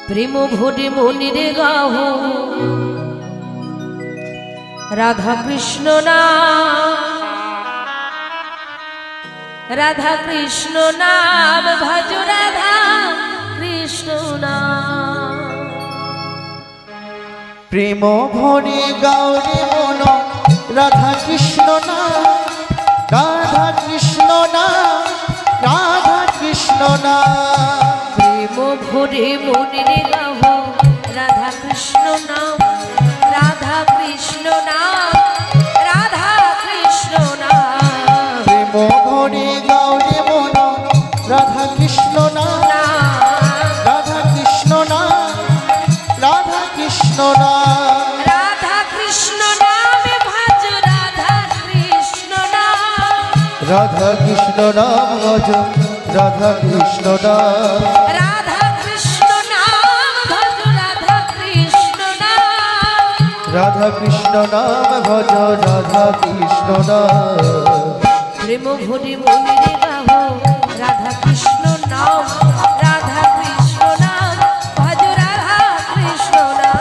প্রেম ভরে মনিরে গাহো রাধা কৃষ্ণ নাম, রাধা কৃষ্ণ নাম ভজ রাধা কৃষ্ণ নাম। প্রেম ভরে গাওরে মন রাধা কৃষ্ণ নাম, রাধা কৃষ্ণ নাম, রাধা কৃষ্ণ নাম। প্রেম ভরে মনিরে গাহো রাধা কৃষ্ণ নাম, রাধা কৃষ্ণ নাম, রাধা কৃষ্ণ নাম। প্রেম ভরে গাওরে মন রাধা কৃষ্ণ নাম, রাধা কৃষ্ণ নাম, রাধা কৃষ্ণ নাম। রাধা কৃষ্ণ নামে ভজ রাধা কৃষ্ণ নাম, রাধা কৃষ্ণ নাম ভজ রাধা কৃষ্ণ নাম। রাধা কৃষ্ণ নাম ভজ রাধা কৃষ্ণ নাম। রাধা কৃষ্ণ নাম ভজ রাধা কৃষ্ণ নাম। প্রেম ভরে মনিরে গাহো রাধা কৃষ্ণ নাম, রাধা কৃষ্ণ নাম ভজ রাধা কৃষ্ণ নাম।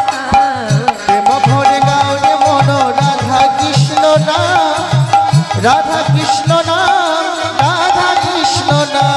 প্রেম ভরে গাওরে মন রাধা কৃষ্ণ নাম, রাধা কৃষ্ণ নাম, রাধা কৃষ্ণ নাম।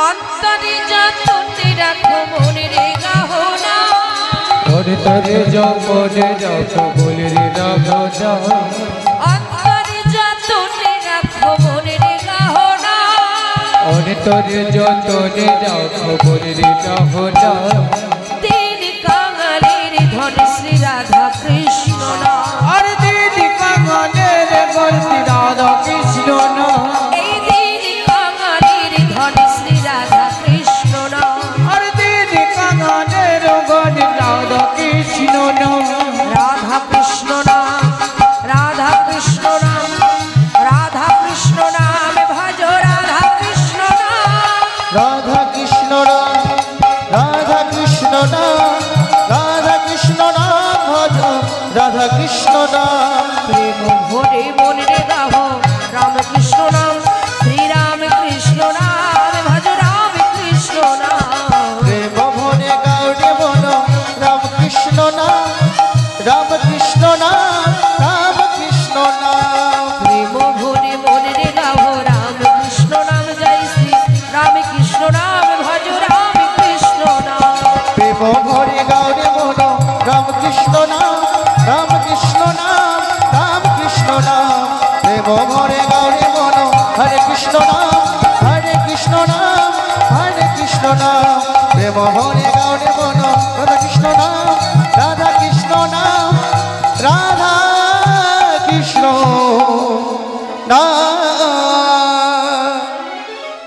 অন্তরে যতনে রাখো মনিরে গাহো না, অন্তরে যতনে রাখো মনিরে গাহো না। অন্তরে যতনে রাখো মনিরে গাহো না। অন্তরে যতনে রাখো মনিরে গাহো না। দিন কাঙালের ধন শ্রী রাধা কৃষ্ণ নাম, আর দিদি কাঙালের গর্তি রাধা কৃষ্ণ নাম। এই দিন কাঙালের ধন শ্রী রাধা কৃষ্ণ নাম। আর দিদি কাঙালের গর্তি রাধা কৃষ্ণ নাম। রাধা কৃষ্ণ নাম, রাধা কৃষ্ণ নাম, রাধা কৃষ্ণ নাম ভজ রাধা কৃষ্ণ নাম। রাধা কৃষ্ণ নাম, রাধা কৃষ্ণ নাম, রাধা কৃষ্ণ নাম ভজ রাধা কৃষ্ণ নাম। প্রেম ভরে মনিরে গাহো রাম কৃষ্ণ নাম, শ্রী রাম কৃষ্ণ নাম ভজ রাম কৃষ্ণ নাম। প্রেম ভরে গাওরে মন রাম কৃষ্ণ নাম, রাম কৃষ্ণ নাম, রাম কৃষ্ণ নাম। প্রেম ভরে মনিরে গাহো রাম কৃষ্ণ নাম, জয় শ্রী রাম কৃষ্ণ নাম ভজ রাম কৃষ্ণ নাম। প্রেম ভরে গাওরে মন রাম কৃষ্ণ নাম, রাম কৃষ্ণ নাম, রাম কৃষ্ণ নাম। প্রেম ভরে গাওরে মন হরে কৃষ্ণ নাম,